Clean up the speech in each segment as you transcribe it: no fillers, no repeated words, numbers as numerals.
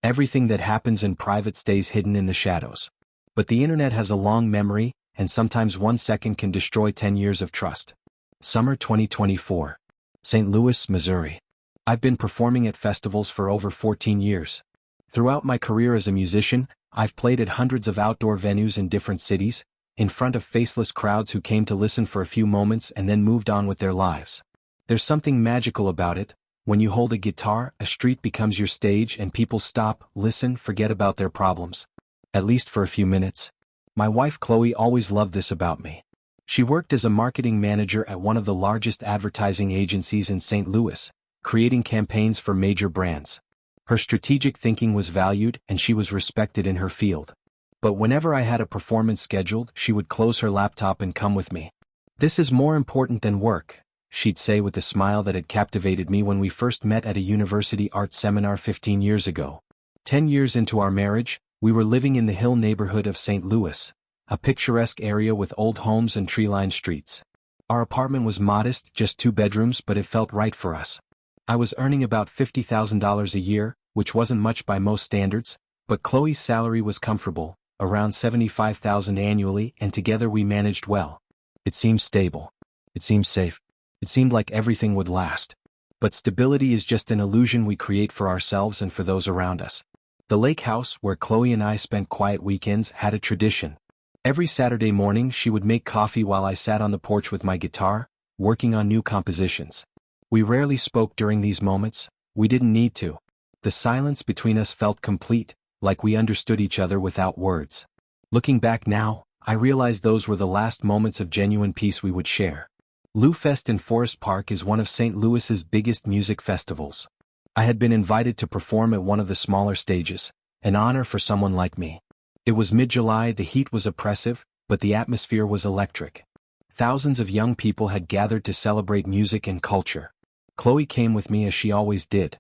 Everything that happens in private stays hidden in the shadows. But the internet has a long memory, and sometimes 1 second can destroy 10 years of trust. Summer 2024. St. Louis, Missouri. I've been performing at festivals for over 14 years. Throughout my career as a musician, I've played at hundreds of outdoor venues in different cities, in front of faceless crowds who came to listen for a few moments and then moved on with their lives. There's something magical about it. When you hold a guitar, a street becomes your stage and people stop, listen, forget about their problems. At least for a few minutes. My wife Chloe always loved this about me. She worked as a marketing manager at one of the largest advertising agencies in St. Louis, creating campaigns for major brands. Her strategic thinking was valued and she was respected in her field. But whenever I had a performance scheduled, she would close her laptop and come with me. "This is more important than work," she'd say with a smile that had captivated me when we first met at a university art seminar 15 years ago. 10 years into our marriage, we were living in the Hill neighborhood of St. Louis, a picturesque area with old homes and tree-lined streets. Our apartment was modest, just 2 bedrooms, but it felt right for us. I was earning about $50,000 a year, which wasn't much by most standards, but Chloe's salary was comfortable, around $75,000 annually, and together we managed well. It seemed stable. It seemed safe. It seemed like everything would last. But stability is just an illusion we create for ourselves and for those around us. The lake house, where Chloe and I spent quiet weekends, had a tradition. Every Saturday morning she would make coffee while I sat on the porch with my guitar, working on new compositions. We rarely spoke during these moments. We didn't need to. The silence between us felt complete, like we understood each other without words. Looking back now, I realize those were the last moments of genuine peace we would share. Lou Fest in Forest Park is one of St. Louis's biggest music festivals. I had been invited to perform at one of the smaller stages, an honor for someone like me. It was mid-July, the heat was oppressive, but the atmosphere was electric. Thousands of young people had gathered to celebrate music and culture. Chloe came with me as she always did.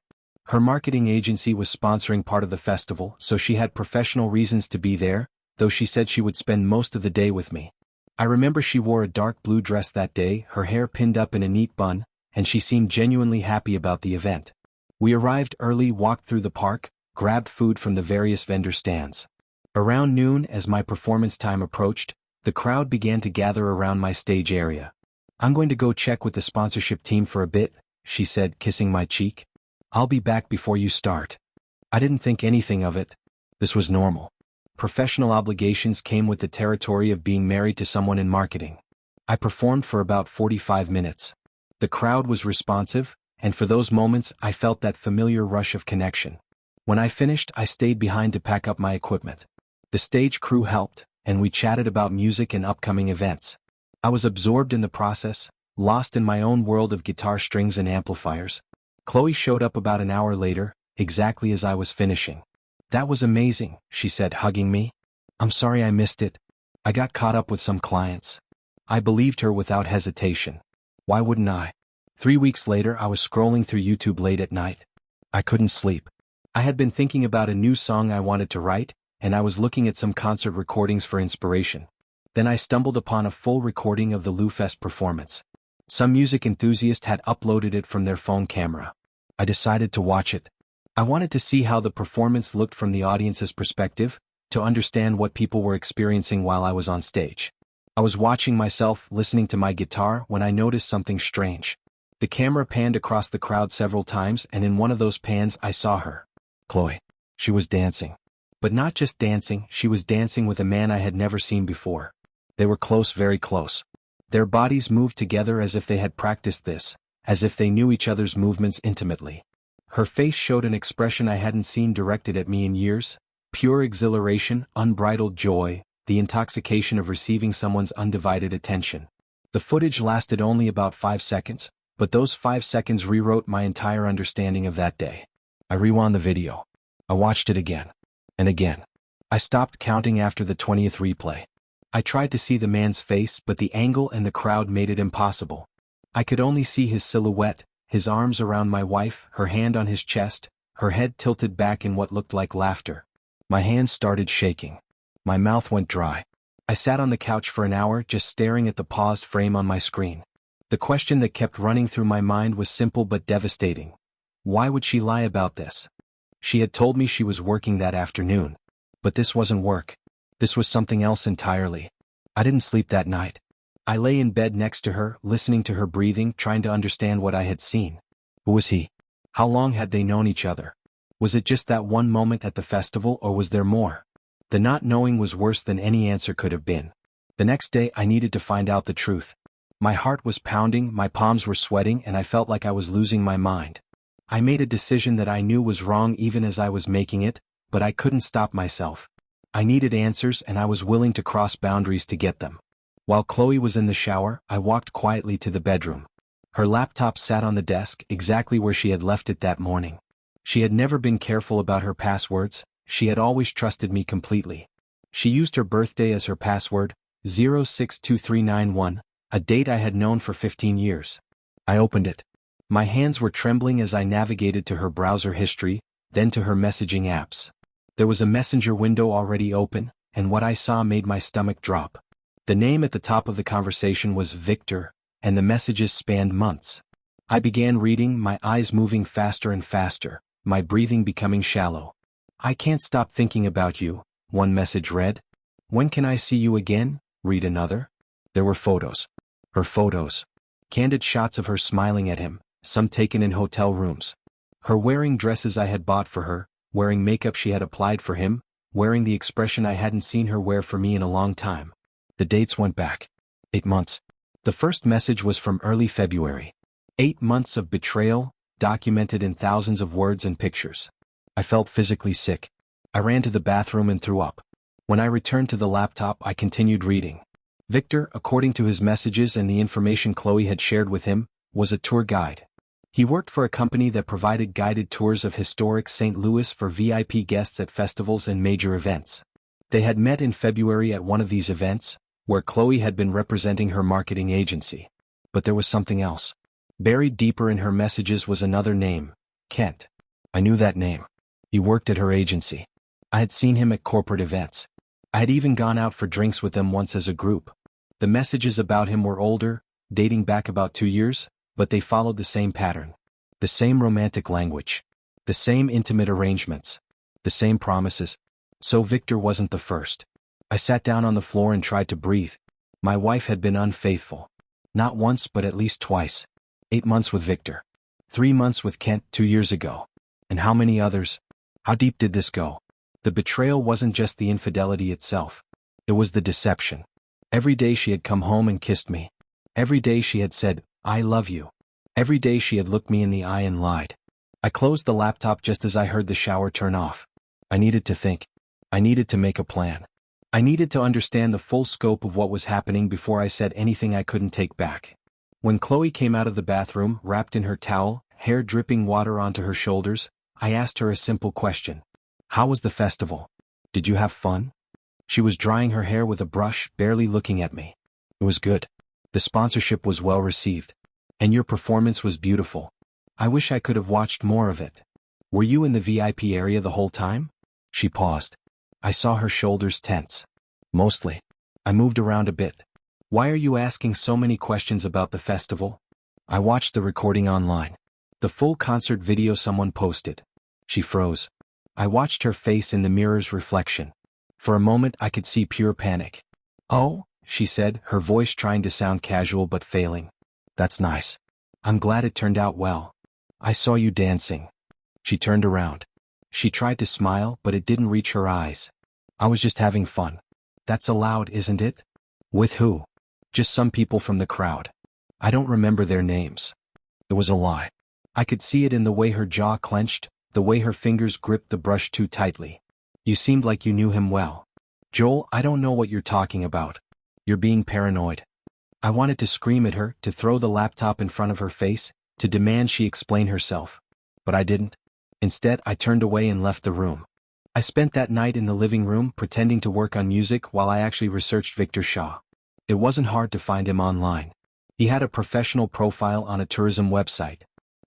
Her marketing agency was sponsoring part of the festival, so she had professional reasons to be there, though she said she would spend most of the day with me. I remember she wore a dark blue dress that day, her hair pinned up in a neat bun, and she seemed genuinely happy about the event. We arrived early, walked through the park, grabbed food from the various vendor stands. Around noon, as my performance time approached, the crowd began to gather around my stage area. "I'm going to go check with the sponsorship team for a bit," she said, kissing my cheek. "I'll be back before you start." I didn't think anything of it. This was normal. Professional obligations came with the territory of being married to someone in marketing. I performed for about 45 minutes. The crowd was responsive, and for those moments I felt that familiar rush of connection. When I finished, I stayed behind to pack up my equipment. The stage crew helped, and we chatted about music and upcoming events. I was absorbed in the process, lost in my own world of guitar strings and amplifiers. Chloe showed up about an hour later, exactly as I was finishing. "That was amazing," she said, hugging me. "I'm sorry I missed it. I got caught up with some clients." I believed her without hesitation. Why wouldn't I? 3 weeks later, I was scrolling through YouTube late at night. I couldn't sleep. I had been thinking about a new song I wanted to write, and I was looking at some concert recordings for inspiration. Then I stumbled upon a full recording of the Lou Fest performance. Some music enthusiast had uploaded it from their phone camera. I decided to watch it. I wanted to see how the performance looked from the audience's perspective, to understand what people were experiencing while I was on stage. I was watching myself, listening to my guitar, when I noticed something strange. The camera panned across the crowd several times, and in one of those pans I saw her. Chloe. She was dancing. But not just dancing, she was dancing with a man I had never seen before. They were close, very close. Their bodies moved together as if they had practiced this, as if they knew each other's movements intimately. Her face showed an expression I hadn't seen directed at me in years, pure exhilaration, unbridled joy, the intoxication of receiving someone's undivided attention. The footage lasted only about 5 seconds, but those 5 seconds rewrote my entire understanding of that day. I rewound the video. I watched it again. And again. I stopped counting after the 20th replay. I tried to see the man's face, but the angle and the crowd made it impossible. I could only see his silhouette, his arms around my wife, her hand on his chest, her head tilted back in what looked like laughter. My hands started shaking. My mouth went dry. I sat on the couch for an hour just staring at the paused frame on my screen. The question that kept running through my mind was simple but devastating. Why would she lie about this? She had told me she was working that afternoon. But this wasn't work. This was something else entirely. I didn't sleep that night. I lay in bed next to her, listening to her breathing, trying to understand what I had seen. Who was he? How long had they known each other? Was it just that one moment at the festival, or was there more? The not knowing was worse than any answer could have been. The next day I needed to find out the truth. My heart was pounding, my palms were sweating, and I felt like I was losing my mind. I made a decision that I knew was wrong even as I was making it, but I couldn't stop myself. I needed answers, and I was willing to cross boundaries to get them. While Chloe was in the shower, I walked quietly to the bedroom. Her laptop sat on the desk, exactly where she had left it that morning. She had never been careful about her passwords. She had always trusted me completely. She used her birthday as her password, 062391, a date I had known for 15 years. I opened it. My hands were trembling as I navigated to her browser history, then to her messaging apps. There was a messenger window already open, and what I saw made my stomach drop. The name at the top of the conversation was Victor, and the messages spanned months. I began reading, my eyes moving faster and faster, my breathing becoming shallow. "I can't stop thinking about you," one message read. "When can I see you again?" read another. There were photos. Her photos. Candid shots of her smiling at him, some taken in hotel rooms. Her wearing dresses I had bought for her, wearing makeup she had applied for him, wearing the expression I hadn't seen her wear for me in a long time. The dates went back. 8 months. The first message was from early February. 8 months of betrayal, documented in thousands of words and pictures. I felt physically sick. I ran to the bathroom and threw up. When I returned to the laptop, I continued reading. Victor, according to his messages and the information Chloe had shared with him, was a tour guide. He worked for a company that provided guided tours of historic St. Louis for VIP guests at festivals and major events. They had met in February at one of these events, where Chloe had been representing her marketing agency. But there was something else. Buried deeper in her messages was another name, Kent. I knew that name. He worked at her agency. I had seen him at corporate events. I had even gone out for drinks with them once as a group. The messages about him were older, dating back about 2 years, but they followed the same pattern. The same romantic language. The same intimate arrangements. The same promises. So Victor wasn't the first. I sat down on the floor and tried to breathe. My wife had been unfaithful. Not once but at least twice. 8 months with Victor. 3 months with Kent 2 years ago. And how many others? How deep did this go? The betrayal wasn't just the infidelity itself. It was the deception. Every day she had come home and kissed me. Every day she had said, "I love you." Every day she had looked me in the eye and lied. I closed the laptop just as I heard the shower turn off. I needed to think. I needed to make a plan. I needed to understand the full scope of what was happening before I said anything I couldn't take back. When Chloe came out of the bathroom, wrapped in her towel, hair dripping water onto her shoulders, I asked her a simple question. "How was the festival? Did you have fun?" She was drying her hair with a brush, barely looking at me. "It was good. The sponsorship was well received. And your performance was beautiful. I wish I could have watched more of it. Were you in the VIP area the whole time?" She paused. I saw her shoulders tense. "Mostly." I moved around a bit. "Why are you asking so many questions about the festival?" "I watched the recording online. The full concert video someone posted." She froze. I watched her face in the mirror's reflection. For a moment I could see pure panic. "Oh," she said, her voice trying to sound casual but failing. "That's nice. I'm glad it turned out well. I saw you dancing." She turned around. She tried to smile, but it didn't reach her eyes. "I was just having fun." "That's allowed, isn't it?" "With who?" "Just some people from the crowd. I don't remember their names." It was a lie. I could see it in the way her jaw clenched, the way her fingers gripped the brush too tightly. "You seemed like you knew him well." "Joel, I don't know what you're talking about. You're being paranoid." I wanted to scream at her, to throw the laptop in front of her face, to demand she explain herself. But I didn't. Instead, I turned away and left the room. I spent that night in the living room pretending to work on music while I actually researched Victor Shaw. It wasn't hard to find him online. He had a professional profile on a tourism website.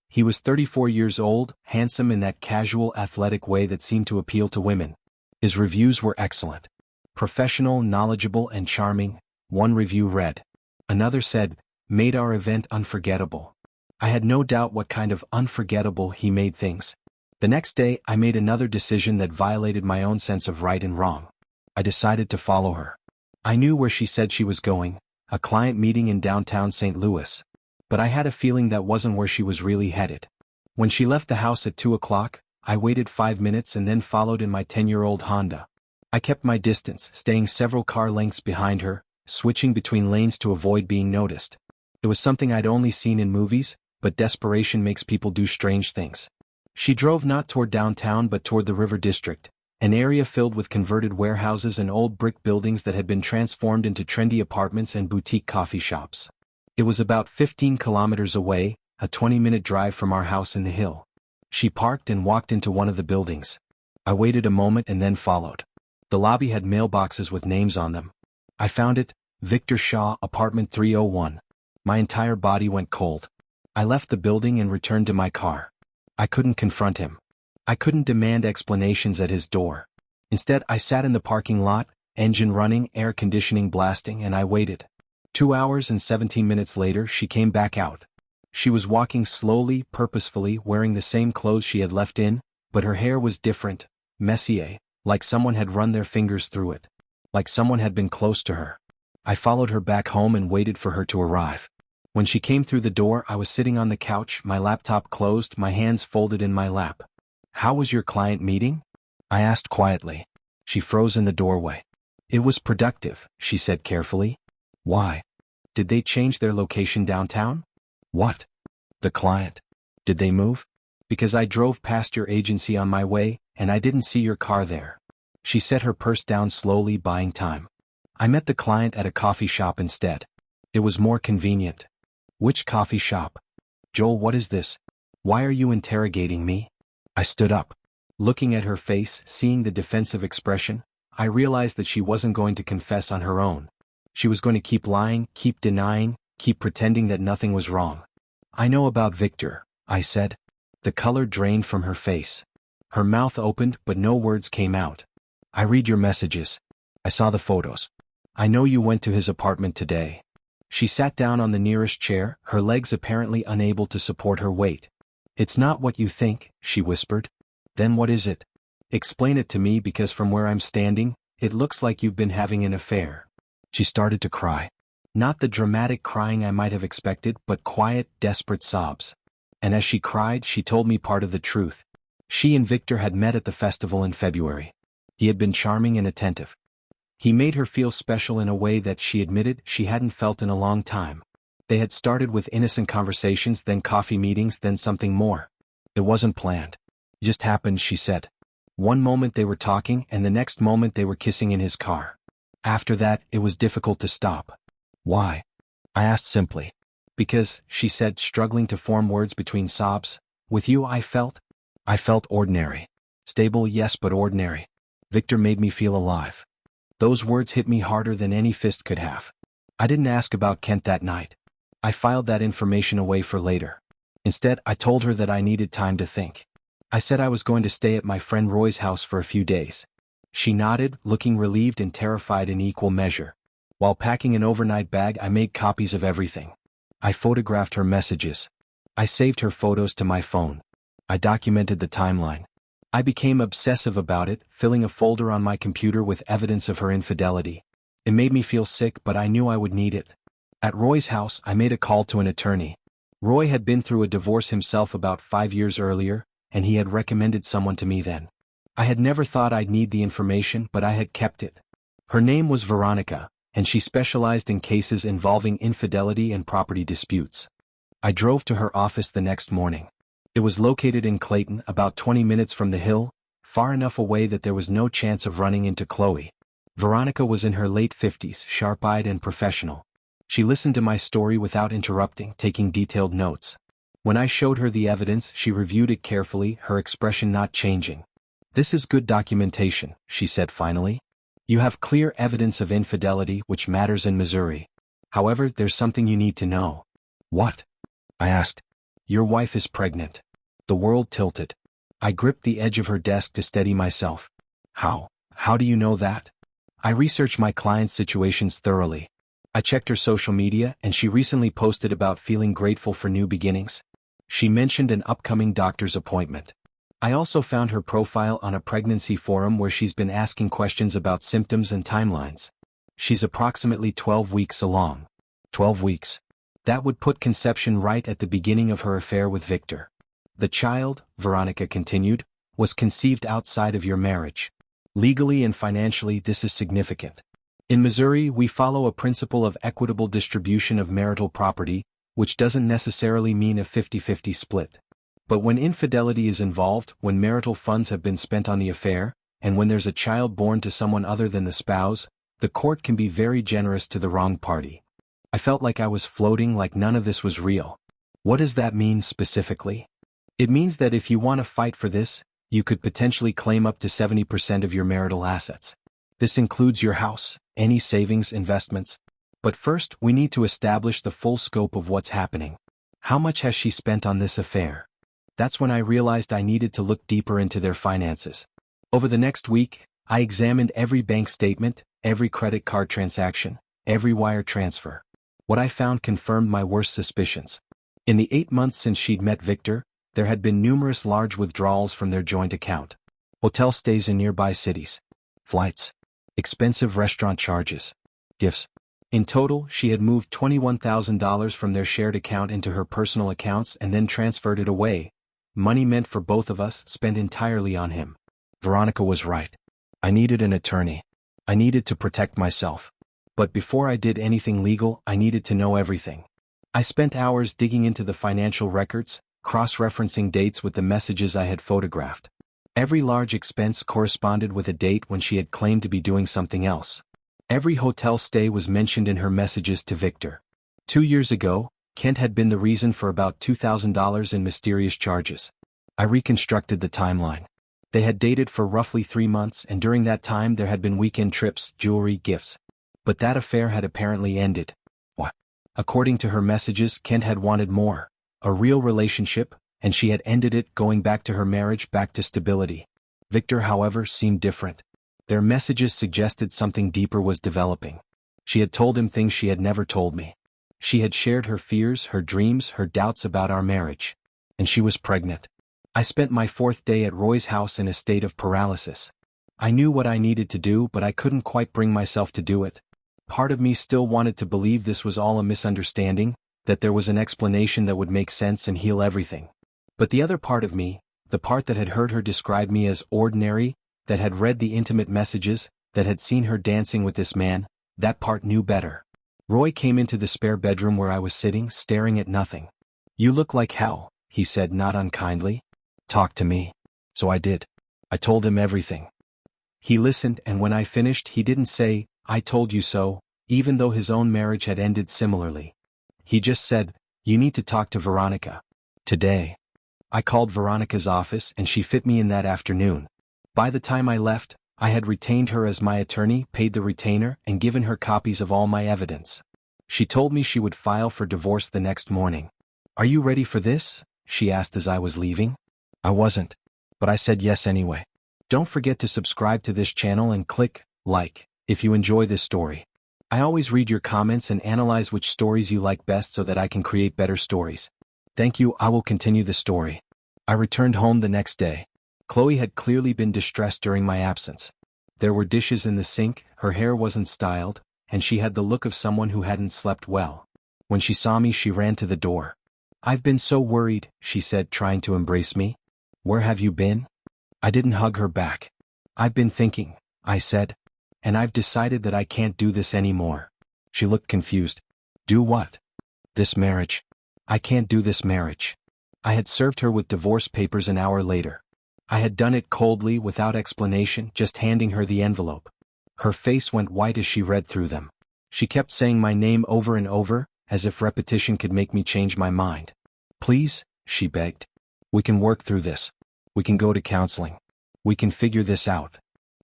He was 34 years old, handsome in that casual, athletic way that seemed to appeal to women. His reviews were excellent. Professional, knowledgeable, and charming, one review read. Another said, "Made our event unforgettable." I had no doubt what kind of unforgettable he made things. The next day, I made another decision that violated my own sense of right and wrong. I decided to follow her. I knew where she said she was going, a client meeting in downtown St. Louis. But I had a feeling that wasn't where she was really headed. When she left the house at 2 o'clock, I waited 5 minutes and then followed in my 10-year-old Honda. I kept my distance, staying several car lengths behind her, switching between lanes to avoid being noticed. It was something I'd only seen in movies, but desperation makes people do strange things. She drove not toward downtown but toward the River District, an area filled with converted warehouses and old brick buildings that had been transformed into trendy apartments and boutique coffee shops. It was about 15 kilometers away, a 20-minute drive from our house in the hill. She parked and walked into one of the buildings. I waited a moment and then followed. The lobby had mailboxes with names on them. I found it, Victor Shaw, apartment 301. My entire body went cold. I left the building and returned to my car. I couldn't confront him. I couldn't demand explanations at his door. Instead, I sat in the parking lot, engine running, air conditioning blasting, and I waited. 2 hours and 17 minutes later, she came back out. She was walking slowly, purposefully, wearing the same clothes she had left in, but her hair was different, messier, like someone had run their fingers through it. Like someone had been close to her. I followed her back home and waited for her to arrive. When she came through the door, I was sitting on the couch, my laptop closed, my hands folded in my lap. "How was your client meeting?" I asked quietly. She froze in the doorway. "It was productive," she said carefully. "Why? Did they change their location downtown?" "What? The client? Did they move?" "Because I drove past your agency on my way, and I didn't see your car there." She set her purse down slowly, buying time. "I met the client at a coffee shop instead. It was more convenient." "Which coffee shop?" "Joel, what is this? Why are you interrogating me?" I stood up. Looking at her face, seeing the defensive expression, I realized that she wasn't going to confess on her own. She was going to keep lying, keep denying, keep pretending that nothing was wrong. "I know about Victor," I said. The color drained from her face. Her mouth opened, but no words came out. "I read your messages. I saw the photos. I know you went to his apartment today." She sat down on the nearest chair, her legs apparently unable to support her weight. "It's not what you think," she whispered. "Then what is it? Explain it to me, because from where I'm standing, it looks like you've been having an affair." She started to cry. Not the dramatic crying I might have expected, but quiet, desperate sobs. And as she cried, she told me part of the truth. She and Victor had met at the festival in February. He had been charming and attentive. He made her feel special in a way that she admitted she hadn't felt in a long time. They had started with innocent conversations, then coffee meetings, then something more. It wasn't planned. It just happened, she said. One moment they were talking, and the next moment they were kissing in his car. After that, it was difficult to stop. "Why?" I asked simply. "Because," she said, struggling to form words between sobs, "with you I felt ordinary. Stable, yes, but ordinary. Victor made me feel alive." Those words hit me harder than any fist could have. I didn't ask about Kent that night. I filed that information away for later. Instead, I told her that I needed time to think. I said I was going to stay at my friend Roy's house for a few days. She nodded, looking relieved and terrified in equal measure. While packing an overnight bag, I made copies of everything. I photographed her messages. I saved her photos to my phone. I documented the timeline. I became obsessive about it, filling a folder on my computer with evidence of her infidelity. It made me feel sick, but I knew I would need it. At Roy's house, I made a call to an attorney. Roy had been through a divorce himself about 5 years earlier, and he had recommended someone to me then. I had never thought I'd need the information, but I had kept it. Her name was Veronica, and she specialized in cases involving infidelity and property disputes. I drove to her office the next morning. It was located in Clayton, about 20 minutes from the Hill, far enough away that there was no chance of running into Chloe. Veronica was in her late 50s, sharp-eyed and professional. She listened to my story without interrupting, taking detailed notes. When I showed her the evidence, she reviewed it carefully, her expression not changing. "This is good documentation," she said finally. "You have clear evidence of infidelity, which matters in Missouri. However, there's something you need to know." "What?" I asked. "Your wife is pregnant." The world tilted. I gripped the edge of her desk to steady myself. "How? How do you know that?" "I researched my client's situations thoroughly. I checked her social media, and she recently posted about feeling grateful for new beginnings. She mentioned an upcoming doctor's appointment. I also found her profile on a pregnancy forum where she's been asking questions about symptoms and timelines. She's approximately 12 weeks along. 12 weeks. That would put conception right at the beginning of her affair with Victor. The child, Veronica continued, was conceived outside of your marriage. Legally and financially, this is significant. In Missouri, we follow a principle of equitable distribution of marital property, which doesn't necessarily mean a 50-50 split. But when infidelity is involved, when marital funds have been spent on the affair, and when there's a child born to someone other than the spouse, the court can be very generous to the wrong party. I felt like I was floating, like none of this was real. What does that mean specifically? It means that if you want to fight for this, you could potentially claim up to 70% of your marital assets. This includes your house, any savings, investments. But first, we need to establish the full scope of what's happening. How much has she spent on this affair? That's when I realized I needed to look deeper into their finances. Over the next week, I examined every bank statement, every credit card transaction, every wire transfer. What I found confirmed my worst suspicions. In the 8 months since she'd met Victor, there had been numerous large withdrawals from their joint account. Hotel stays in nearby cities. Flights. Expensive restaurant charges. Gifts. In total, she had moved $21,000 from their shared account into her personal accounts and then transferred it away. Money meant for both of us, spent entirely on him. Veronica was right. I needed an attorney. I needed to protect myself. But before I did anything legal, I needed to know everything. I spent hours digging into the financial records, cross-referencing dates with the messages I had photographed. Every large expense corresponded with a date when she had claimed to be doing something else. Every hotel stay was mentioned in her messages to Victor. 2 years ago, Kent had been the reason for about $2,000 in mysterious charges. I reconstructed the timeline. They had dated for roughly 3 months, and during that time there had been weekend trips, jewelry, gifts. But that affair had apparently ended. What? According to her messages, Kent had wanted more. A real relationship, and she had ended it, going back to her marriage, back to stability. Victor, however, seemed different. Their messages suggested something deeper was developing. She had told him things she had never told me. She had shared her fears, her dreams, her doubts about our marriage. And she was pregnant. I spent my 4th day at Roy's house in a state of paralysis. I knew what I needed to do, but I couldn't quite bring myself to do it. Part of me still wanted to believe this was all a misunderstanding, that there was an explanation that would make sense and heal everything. But the other part of me, the part that had heard her describe me as ordinary, that had read the intimate messages, that had seen her dancing with this man, that part knew better. Roy came into the spare bedroom where I was sitting, staring at nothing. "You look like hell," he said, not unkindly. "Talk to me." So I did. I told him everything. He listened, and when I finished, he didn't say, "I told you so," even though his own marriage had ended similarly. He just said, "You need to talk to Veronica. Today." I called Veronica's office, and she fit me in that afternoon. By the time I left, I had retained her as my attorney, paid the retainer, and given her copies of all my evidence. She told me she would file for divorce the next morning. "Are you ready for this?" she asked as I was leaving. I wasn't, but I said yes anyway. Don't forget to subscribe to this channel and click like if you enjoy this story. I always read your comments and analyze which stories you like best so that I can create better stories. Thank you. I will continue the story. I returned home the next day. Chloe had clearly been distressed during my absence. There were dishes in the sink, her hair wasn't styled, and she had the look of someone who hadn't slept well. When she saw me, she ran to the door. "I've been so worried," she said, trying to embrace me. "Where have you been?" I didn't hug her back. "I've been thinking," I said. "And I've decided that I can't do this anymore." She looked confused. "Do what?" "This marriage. I can't do this marriage." I had served her with divorce papers an hour later. I had done it coldly, without explanation, just handing her the envelope. Her face went white as she read through them. She kept saying my name over and over, as if repetition could make me change my mind. "Please," she begged. "We can work through this. We can go to counseling. We can figure this out."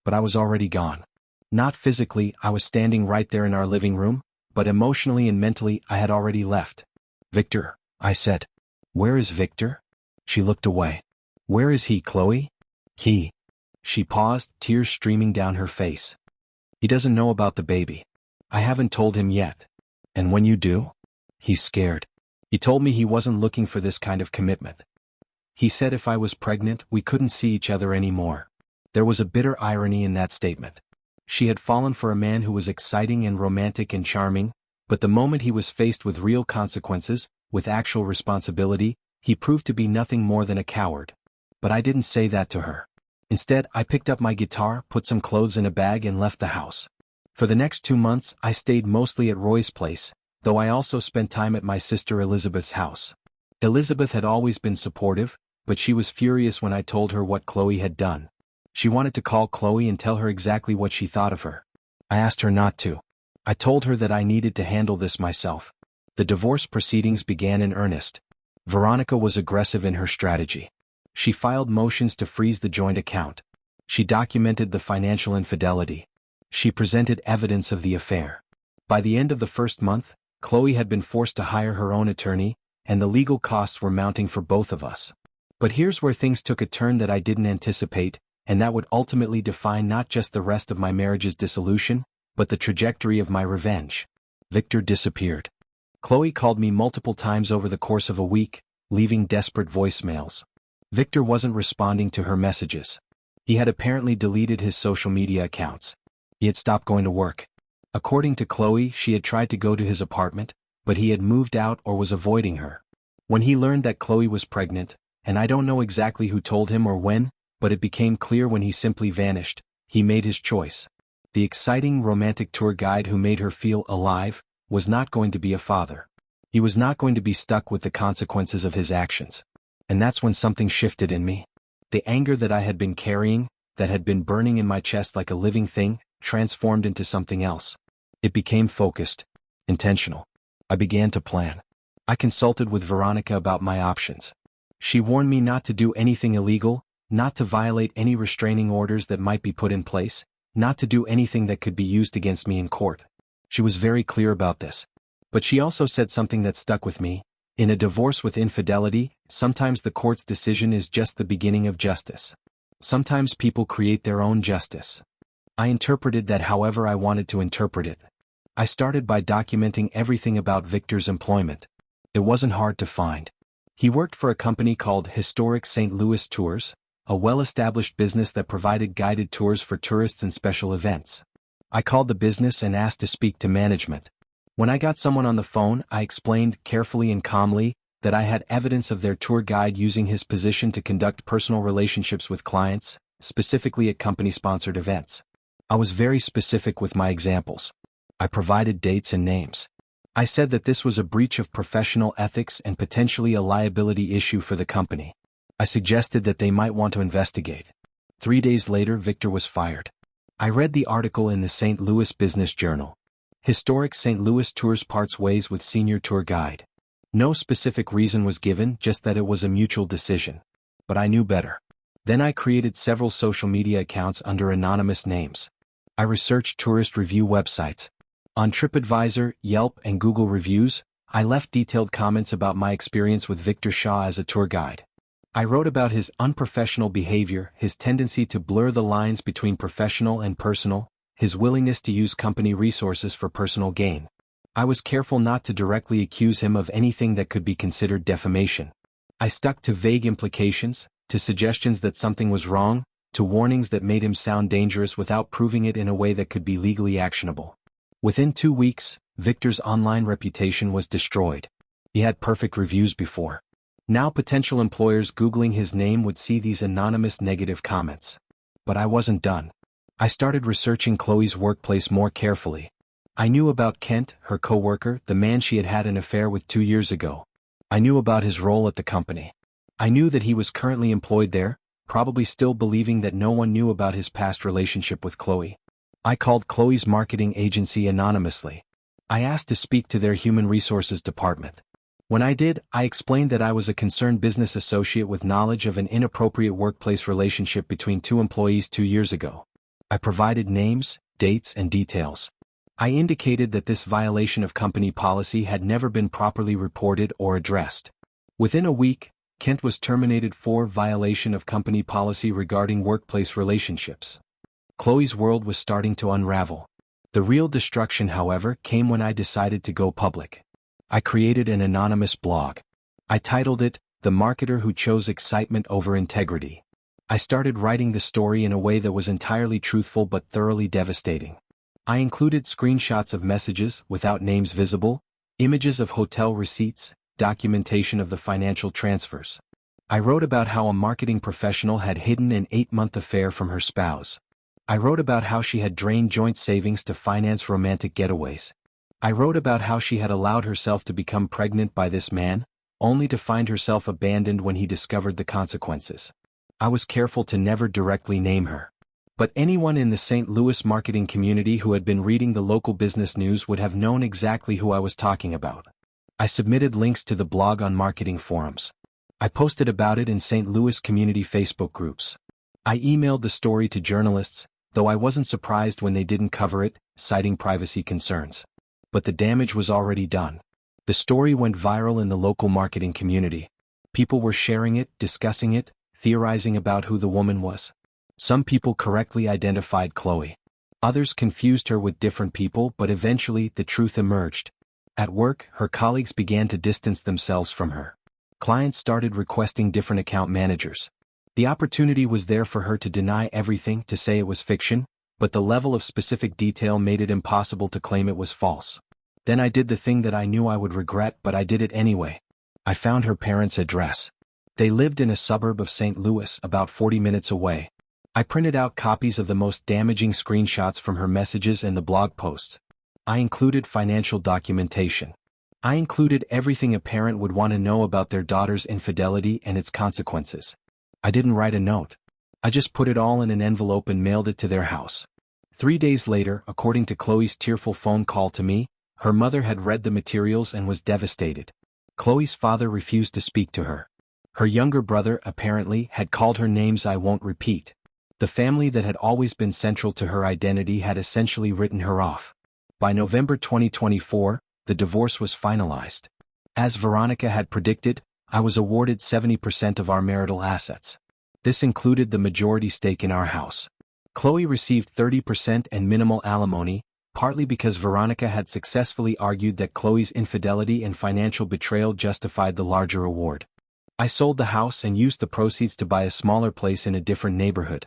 But I was already gone. Not physically, I was standing right there in our living room, but emotionally and mentally I had already left. "Victor," I said. "Where is Victor?" She looked away. "Where is he, Chloe?" "He." She paused, tears streaming down her face. "He doesn't know about the baby. I haven't told him yet. And when you do?" "He's scared. He told me he wasn't looking for this kind of commitment." He said if I was pregnant, we couldn't see each other anymore. There was a bitter irony in that statement. She had fallen for a man who was exciting and romantic and charming, but the moment he was faced with real consequences, with actual responsibility, he proved to be nothing more than a coward. But I didn't say that to her. Instead, I picked up my guitar, put some clothes in a bag and left the house. For the next 2 months, I stayed mostly at Roy's place, though I also spent time at my sister Elizabeth's house. Elizabeth had always been supportive, but she was furious when I told her what Chloe had done. She wanted to call Chloe and tell her exactly what she thought of her. I asked her not to. I told her that I needed to handle this myself. The divorce proceedings began in earnest. Veronica was aggressive in her strategy. She filed motions to freeze the joint account. She documented the financial infidelity. She presented evidence of the affair. By the end of the first month, Chloe had been forced to hire her own attorney, and the legal costs were mounting for both of us. But here's where things took a turn that I didn't anticipate, and that would ultimately define not just the rest of my marriage's dissolution, but the trajectory of my revenge. Victor disappeared. Chloe called me multiple times over the course of a week, leaving desperate voicemails. Victor wasn't responding to her messages. He had apparently deleted his social media accounts. He had stopped going to work. According to Chloe, she had tried to go to his apartment, but he had moved out or was avoiding her. When he learned that Chloe was pregnant, and I don't know exactly who told him or when, but it became clear when he simply vanished, he made his choice. The exciting romantic tour guide who made her feel alive was not going to be a father. He was not going to be stuck with the consequences of his actions. And that's when something shifted in me. The anger that I had been carrying, that had been burning in my chest like a living thing, transformed into something else. It became focused, intentional. I began to plan. I consulted with Veronica about my options. She warned me not to do anything illegal, not to violate any restraining orders that might be put in place, not to do anything that could be used against me in court. She was very clear about this. But she also said something that stuck with me. In a divorce with infidelity, sometimes the court's decision is just the beginning of justice. Sometimes people create their own justice. I interpreted that however I wanted to interpret it. I started by documenting everything about Victor's employment. It wasn't hard to find. He worked for a company called Historic St. Louis Tours, a well-established business that provided guided tours for tourists and special events. I called the business and asked to speak to management. When I got someone on the phone, I explained carefully and calmly that I had evidence of their tour guide using his position to conduct personal relationships with clients, specifically at company-sponsored events. I was very specific with my examples. I provided dates and names. I said that this was a breach of professional ethics and potentially a liability issue for the company. I suggested that they might want to investigate. 3 days later, Victor was fired. I read the article in the St. Louis Business Journal. Historic St. Louis Tours parts ways with senior tour guide. No specific reason was given, just that it was a mutual decision. But I knew better. Then I created several social media accounts under anonymous names. I researched tourist review websites. On TripAdvisor, Yelp, and Google Reviews, I left detailed comments about my experience with Victor Shaw as a tour guide. I wrote about his unprofessional behavior, his tendency to blur the lines between professional and personal, his willingness to use company resources for personal gain. I was careful not to directly accuse him of anything that could be considered defamation. I stuck to vague implications, to suggestions that something was wrong, to warnings that made him sound dangerous without proving it in a way that could be legally actionable. Within 2 weeks, Victor's online reputation was destroyed. He had perfect reviews before. Now potential employers Googling his name would see these anonymous negative comments. But I wasn't done. I started researching Chloe's workplace more carefully. I knew about Kent, her co-worker, the man she had had an affair with 2 years ago. I knew about his role at the company. I knew that he was currently employed there, probably still believing that no one knew about his past relationship with Chloe. I called Chloe's marketing agency anonymously. I asked to speak to their human resources department. When I did, I explained that I was a concerned business associate with knowledge of an inappropriate workplace relationship between 2 employees 2 years ago. I provided names, dates, and details. I indicated that this violation of company policy had never been properly reported or addressed. Within a week, Kent was terminated for violation of company policy regarding workplace relationships. Chloe's world was starting to unravel. The real destruction, however, came when I decided to go public. I created an anonymous blog. I titled it, the marketer who chose excitement over integrity. I started writing the story in a way that was entirely truthful but thoroughly devastating. I included screenshots of messages, without names visible, images of hotel receipts, documentation of the financial transfers. I wrote about how a marketing professional had hidden an 8-month affair from her spouse. I wrote about how she had drained joint savings to finance romantic getaways. I wrote about how she had allowed herself to become pregnant by this man, only to find herself abandoned when he discovered the consequences. I was careful to never directly name her. But anyone in the St. Louis marketing community who had been reading the local business news would have known exactly who I was talking about. I submitted links to the blog on marketing forums. I posted about it in St. Louis community Facebook groups. I emailed the story to journalists, though I wasn't surprised when they didn't cover it, citing privacy concerns. But the damage was already done. The story went viral in the local marketing community. People were sharing it, discussing it, theorizing about who the woman was. Some people correctly identified Chloe. Others confused her with different people, but eventually the truth emerged. At work, her colleagues began to distance themselves from her. Clients started requesting different account managers. The opportunity was there for her to deny everything, to say it was fiction, but the level of specific detail made it impossible to claim it was false. Then I did the thing that I knew I would regret, but I did it anyway. I found her parents' address. They lived in a suburb of St. Louis, about 40 minutes away. I printed out copies of the most damaging screenshots from her messages and the blog posts. I included financial documentation. I included everything a parent would want to know about their daughter's infidelity and its consequences. I didn't write a note. I just put it all in an envelope and mailed it to their house. 3 days later, according to Chloe's tearful phone call to me, her mother had read the materials and was devastated. Chloe's father refused to speak to her. Her younger brother, apparently, had called her names I won't repeat. The family that had always been central to her identity had essentially written her off. By November 2024, the divorce was finalized. As Veronica had predicted, I was awarded 70% of our marital assets. This included the majority stake in our house. Chloe received 30% and minimal alimony, partly because Veronica had successfully argued that Chloe's infidelity and financial betrayal justified the larger award. I sold the house and used the proceeds to buy a smaller place in a different neighborhood.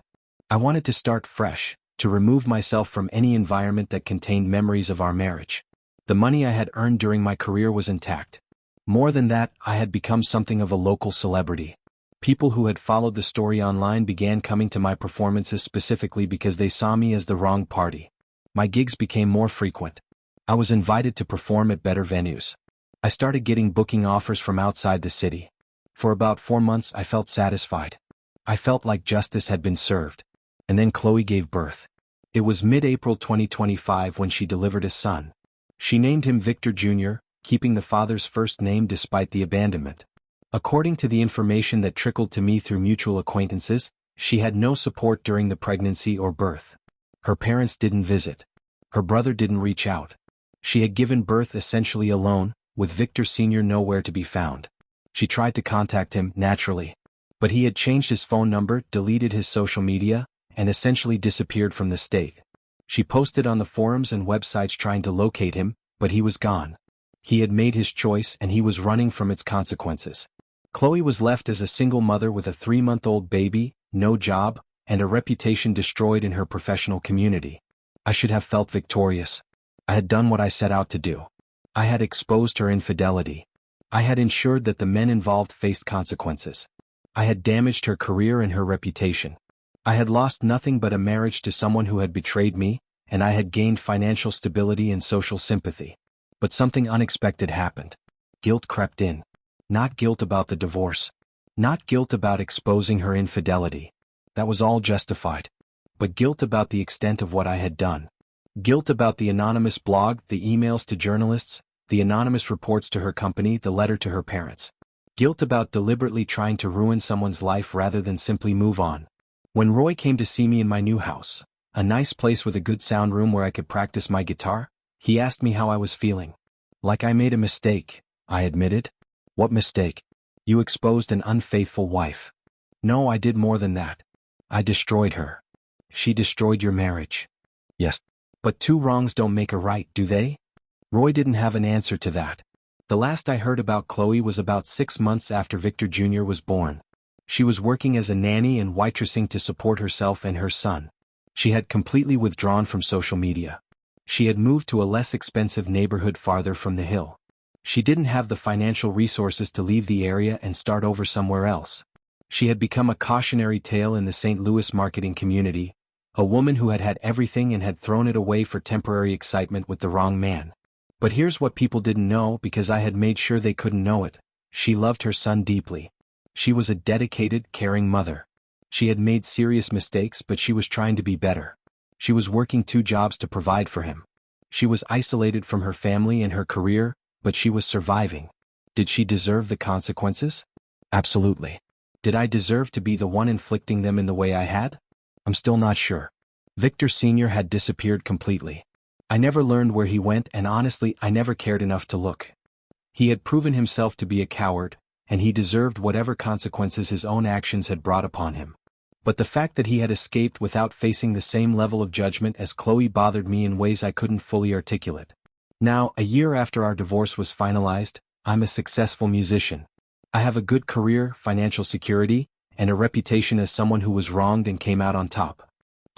I wanted to start fresh, to remove myself from any environment that contained memories of our marriage. The money I had earned during my career was intact. More than that, I had become something of a local celebrity. People who had followed the story online began coming to my performances specifically because they saw me as the wrong party. My gigs became more frequent. I was invited to perform at better venues. I started getting booking offers from outside the city. For about 4 months I felt satisfied. I felt like justice had been served. And then Chloe gave birth. It was mid-April 2025 when she delivered a son. She named him Victor Jr., keeping the father's first name despite the abandonment. According to the information that trickled to me through mutual acquaintances, she had no support during the pregnancy or birth. Her parents didn't visit. Her brother didn't reach out. She had given birth essentially alone, with Victor Sr. nowhere to be found. She tried to contact him, naturally. But he had changed his phone number, deleted his social media, and essentially disappeared from the state. She posted on the forums and websites trying to locate him, but he was gone. He had made his choice and he was running from its consequences. Chloe was left as a single mother with a 3-month-old baby, no job, and a reputation destroyed in her professional community. I should have felt victorious. I had done what I set out to do. I had exposed her infidelity. I had ensured that the men involved faced consequences. I had damaged her career and her reputation. I had lost nothing but a marriage to someone who had betrayed me, and I had gained financial stability and social sympathy. But something unexpected happened. Guilt crept in. Not guilt about the divorce. Not guilt about exposing her infidelity. That was all justified. But guilt about the extent of what I had done. Guilt about the anonymous blog, the emails to journalists, the anonymous reports to her company, the letter to her parents. Guilt about deliberately trying to ruin someone's life rather than simply move on. When Roy came to see me in my new house, a nice place with a good sound room where I could practice my guitar, he asked me how I was feeling. Like I made a mistake, I admitted. What mistake? You exposed an unfaithful wife. No, I did more than that. I destroyed her. She destroyed your marriage. Yes. But 2 wrongs don't make a right, do they? Roy didn't have an answer to that. The last I heard about Chloe was about 6 months after Victor Jr. was born. She was working as a nanny and waitressing to support herself and her son. She had completely withdrawn from social media. She had moved to a less expensive neighborhood farther from the hill. She didn't have the financial resources to leave the area and start over somewhere else. She had become a cautionary tale in the St. Louis marketing community, a woman who had had everything and had thrown it away for temporary excitement with the wrong man. But here's what people didn't know, because I had made sure they couldn't know it. She loved her son deeply. She was a dedicated, caring mother. She had made serious mistakes, but she was trying to be better. She was working 2 jobs to provide for him. She was isolated from her family and her career, but she was surviving. Did she deserve the consequences? Absolutely. Did I deserve to be the one inflicting them in the way I had? I'm still not sure. Victor Sr. had disappeared completely. I never learned where he went, and honestly, I never cared enough to look. He had proven himself to be a coward, and he deserved whatever consequences his own actions had brought upon him. But the fact that he had escaped without facing the same level of judgment as Chloe bothered me in ways I couldn't fully articulate. Now, a year after our divorce was finalized, I'm a successful musician. I have a good career, financial security, and a reputation as someone who was wronged and came out on top.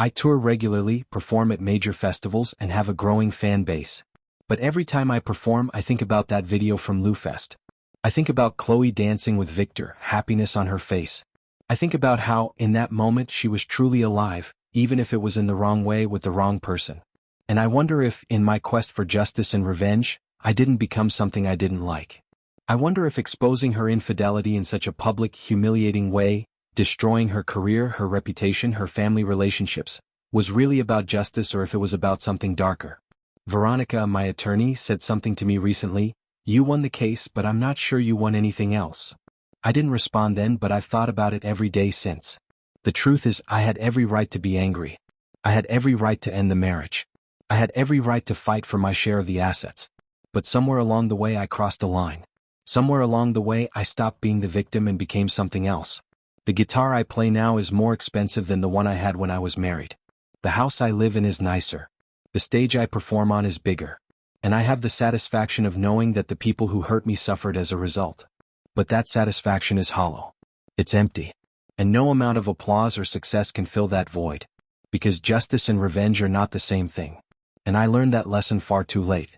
I tour regularly, perform at major festivals, and have a growing fan base. But every time I perform, I think about that video from LouFest. I think about Chloe dancing with Victor, happiness on her face. I think about how, in that moment, she was truly alive, even if it was in the wrong way with the wrong person. And I wonder if, in my quest for justice and revenge, I didn't become something I didn't like. I wonder if exposing her infidelity in such a public, humiliating way, destroying her career, her reputation, her family relationships, was really about justice, or if it was about something darker. Veronica, my attorney, said something to me recently. You won the case, but I'm not sure you won anything else. I didn't respond then, but I've thought about it every day since. The truth is, I had every right to be angry. I had every right to end the marriage. I had every right to fight for my share of the assets. But somewhere along the way I crossed a line. Somewhere along the way I stopped being the victim and became something else. The guitar I play now is more expensive than the one I had when I was married. The house I live in is nicer. The stage I perform on is bigger. And I have the satisfaction of knowing that the people who hurt me suffered as a result. But that satisfaction is hollow. It's empty. And no amount of applause or success can fill that void. Because justice and revenge are not the same thing. And I learned that lesson far too late.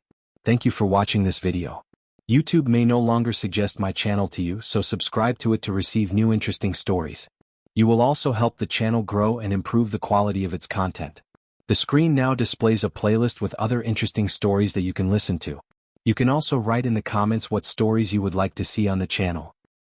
Thank you for watching this video. YouTube may no longer suggest my channel to you, so subscribe to it to receive new interesting stories. You will also help the channel grow and improve the quality of its content. The screen now displays a playlist with other interesting stories that you can listen to. You can also write in the comments what stories you would like to see on the channel.